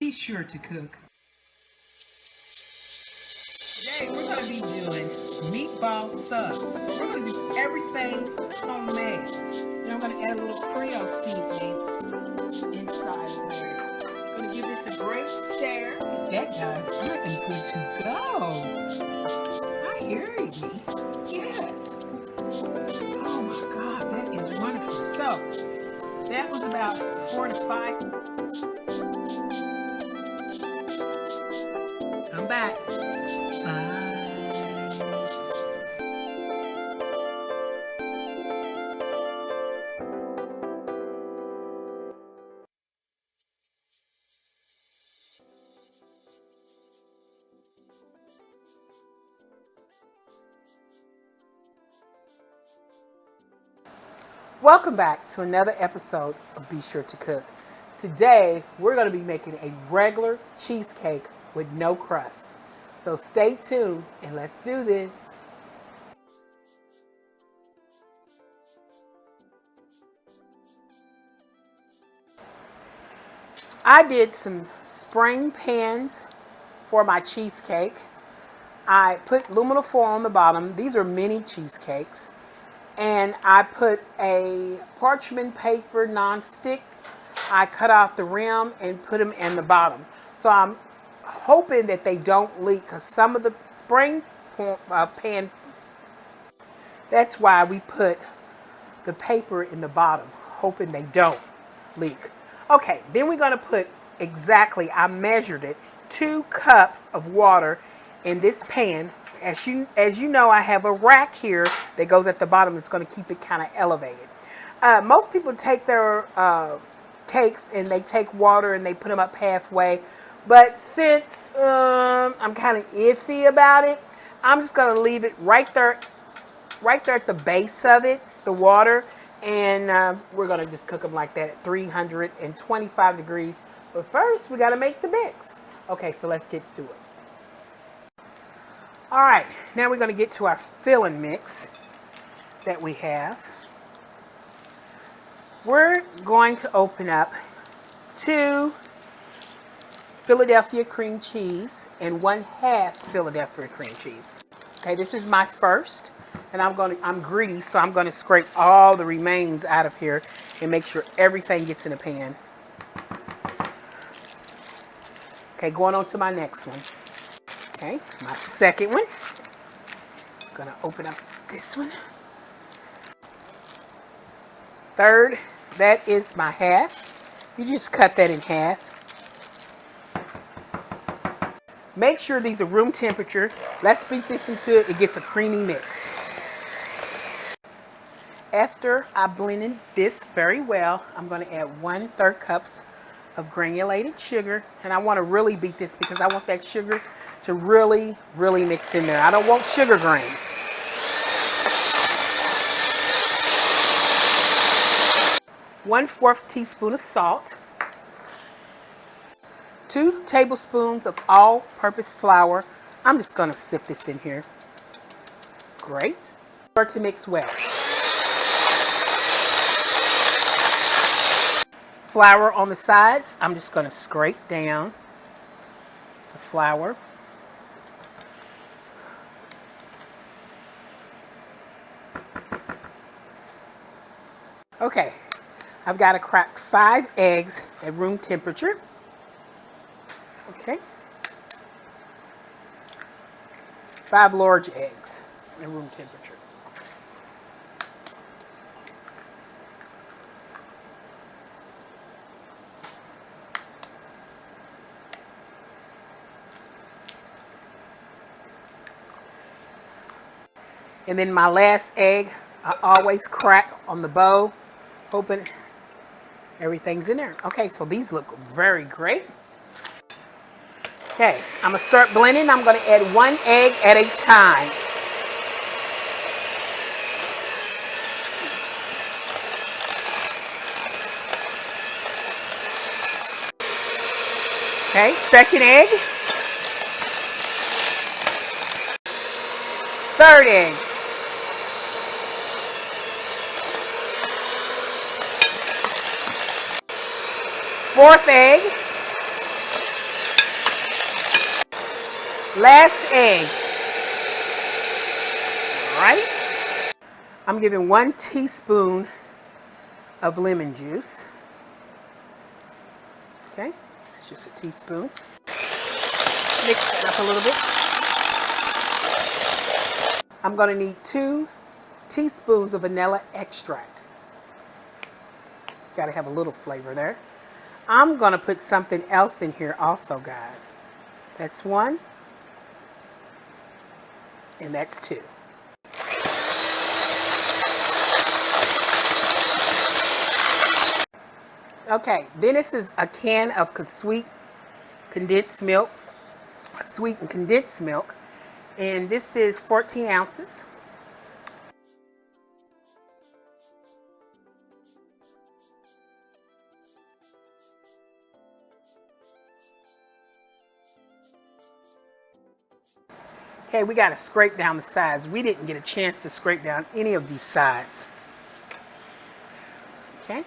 Be Sure to Cook. Today we're going to be doing meatball subs. We're going to do everything homemade. And I'm going to add a little Creole seasoning inside of there. It's going to give this a great stir. That guys, I am good to go. I hear you. Yes. Oh my God, that is wonderful. So that was about 4 to 5. I'm back. Bye. Welcome back to another episode of Be Sure to Cook. Today, we're going to be making a regular cheesecake with no crust. So stay tuned and let's do this. I did some spring pans for my cheesecake. I put aluminum foil on the bottom. These are mini cheesecakes. And I put a parchment paper non-stick. I cut off the rim and put them in the bottom. So I'm hoping that they don't leak because some of the spring pan, that's why we put the paper in the bottom, hoping they don't leak. Okay, then we're going to put exactly, I measured it, 2 cups of water in this pan. As you know, I have a rack here that goes at the bottom. It's going to keep it kind of elevated. Most people take their cakes and they take water and they put them up halfway. But since I'm kind of iffy about it, I'm just going to leave it right there at the base of it, the water. And we're going to just cook them like that at 325 degrees. But first, we got to make the mix. Okay, so let's get to it. All right, now we're going to get to our filling mix that we have. We're going to open up 2 Philadelphia cream cheese and 1/2 Philadelphia cream cheese. Okay, this is my first, and I'm greedy, so I'm going to scrape all the remains out of here and make sure everything gets in the pan. Okay, going on to my next one. Okay, my second one. I'm gonna open up this one. Third, that is my half. You just cut that in half. Make sure these are room temperature. Let's beat this until it gets a creamy mix. After I blended this very well, I'm gonna add 1/3 cups of granulated sugar. And I wanna really beat this because I want that sugar to really mix in there. I don't want sugar grains. One-4 teaspoon of salt. 2 tablespoons of all-purpose flour. I'm just going to sip this in here. Great. Start to mix well. Flour on the sides. I'm just going to scrape down the flour. Okay, I've got to crack 5 eggs at room temperature. Okay. 5 large eggs at room temperature. And then my last egg, I always crack on the bowl, hoping everything's in there. Okay, so these look very great. Okay, I'm going to start blending. I'm going to add 1 egg at a time. Okay, second egg. Third egg. Fourth egg. Last egg. All right. I'm giving 1 teaspoon of lemon juice. Okay, that's just a teaspoon. Mix it up a little bit. I'm going to need 2 teaspoons of vanilla extract. Got to have a little flavor there. I'm going to put something else in here also, guys. That's 1, and that's 2. Okay, then this is a can of sweetened condensed milk, sweetened condensed milk, and this is 14 ounces. Okay, we got to scrape down the sides. We didn't get a chance to scrape down any of these sides. Okay.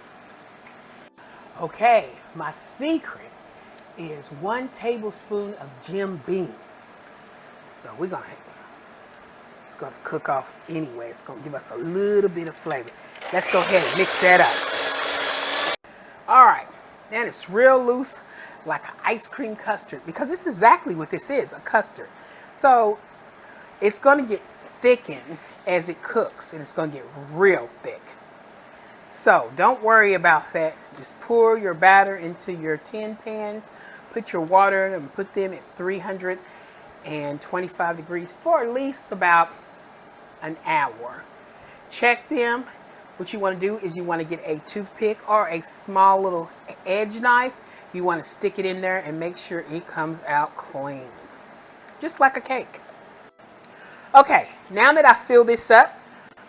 Okay, my secret is 1 tablespoon of Jim Beam. So it's gonna cook off anyway. It's gonna give us a little bit of flavor. Let's go ahead and mix that up. All right, then it's real loose, like an ice cream custard, because this is exactly what this is, a custard. So it's gonna get thickened as it cooks, and it's gonna get real thick. So don't worry about that. Just pour your batter into your tin pans, put your water in and put them at 325 degrees for at least about an hour. Check them. What you want to do is you want to get a toothpick or a small little edge knife. You want to stick it in there and make sure it comes out clean. Just like a cake. Okay, now that I fill this up,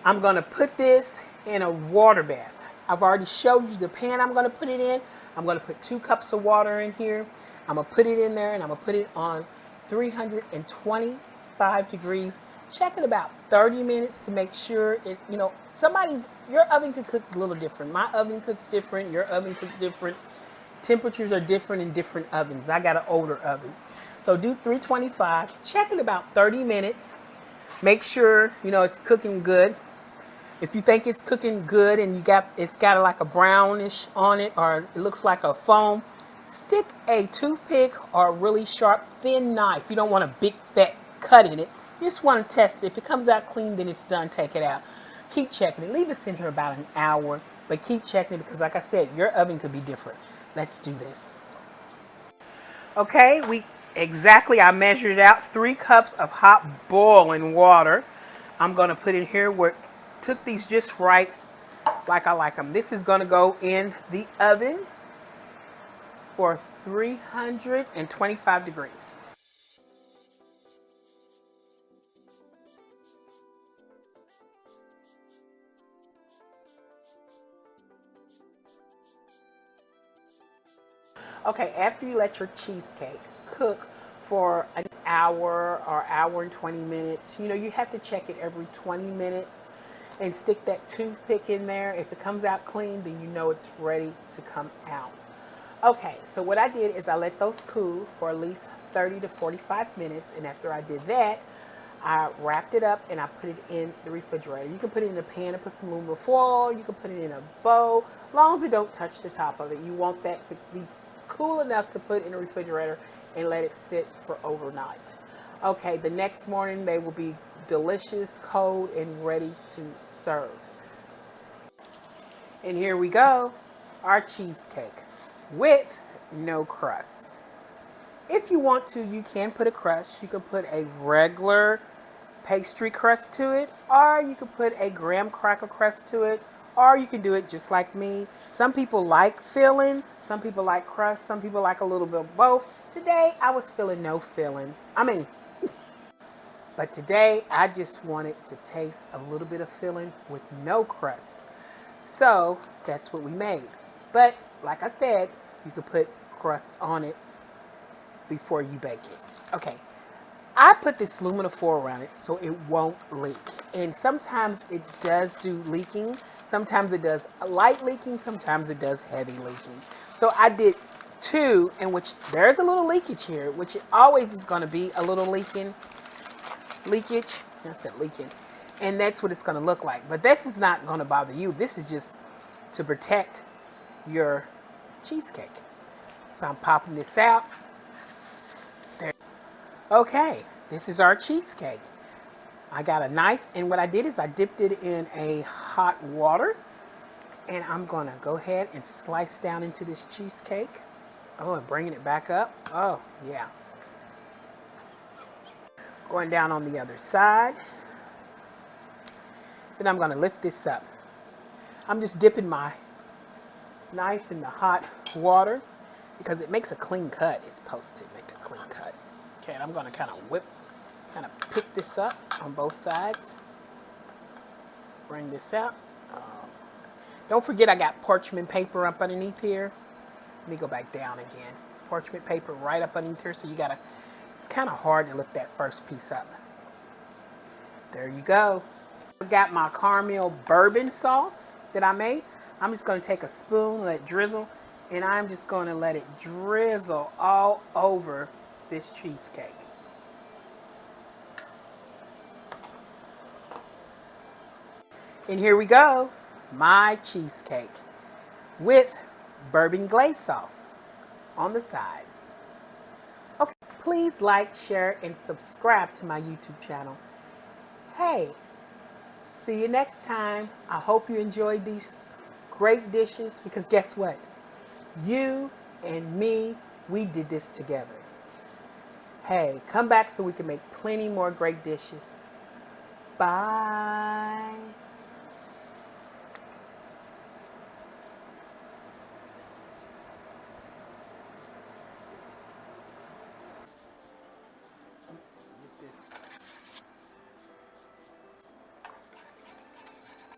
I'm going to put this in a water bath. I've already showed you the pan I'm going to put it in. I'm going to put 2 cups of water in here. I'm going to put it in there and I'm going to put it on 325 degrees. Check it about 30 minutes to make sure it, your oven could cook a little different. My oven cooks different. Your oven cooks different. Temperatures are different in different ovens. I got an older oven. So do 325. Check it about 30 minutes. Make sure, it's cooking good. If you think it's cooking good and it's got like a brownish on it or it looks like a foam, stick a toothpick or a really sharp thin knife. You don't want a big fat cut in it. You just want to test it. If it comes out clean, then it's done. Take it out. Keep checking it. Leave this in here about an hour, but keep checking it because like I said, your oven could be different. Let's do this. Okay, I measured it out. 3 cups of hot boiling water. I'm going to put in here where took these just right, like I like them. This is going to go in the oven for 325 degrees. Okay, after you let your cheesecake cook for an hour or hour and 20 minutes, you have to check it every 20 minutes. And stick that toothpick in there. If it comes out clean, then you know it's ready to come out. Okay, so what I did is I let those cool for at least 30 to 45 minutes. And after I did that, I wrapped it up and I put it in the refrigerator. You can put it in a pan and put some aluminum foil. You can put it in a bowl, as long as it don't touch the top of it. You want that to be cool enough to put in the refrigerator and let it sit for overnight. Okay, the next morning they will be delicious, cold, and ready to serve. And here we go, our cheesecake with no crust. If you want to, you can put a crust. You can put a regular pastry crust to it, or you can put a graham cracker crust to it, or you can do it just like me. Some people like filling, some people like crust, some people like a little bit of both. Today, I was feeling no filling. But today, I just wanted to taste a little bit of filling with no crust. So, that's what we made. But, like I said, you could put crust on it before you bake it. Okay, I put this aluminum foil around it so it won't leak. And sometimes it does do leaking. Sometimes it does light leaking. Sometimes it does heavy leaking. So I did two, in which there's a little leakage here, which it always is going to be a little leakage. I said leaking. And that's what it's going to look like. But this is not going to bother you. This is just to protect your cheesecake. So I'm popping this out. There. Okay, this is our cheesecake. I got a knife, and what I did is I dipped it in a hot water, and I'm going to go ahead and slice down into this cheesecake. Oh, and bringing it back up. Oh, yeah. Going down on the other side. Then I'm going to lift this up. I'm just dipping my knife in the hot water because it makes a clean cut. It's supposed to make a clean cut. Okay, and I'm going to kind of pick this up on both sides. Bring this out. Don't forget I got parchment paper up underneath here. Let me go back down again. Parchment paper right up underneath here, so you gotta, it's kind of hard to lift that first piece up. There you go. I got my caramel bourbon sauce that I made. I'm just gonna take a spoon, let it drizzle, and I'm just gonna let it drizzle all over this cheesecake. And here we go, my cheesecake with bourbon glaze sauce on the side. Okay, please like, share, and subscribe to my YouTube channel. Hey, see you next time. I hope you enjoyed these great dishes because guess what? You and me, we did this together. Hey, come back so we can make plenty more great dishes. Bye.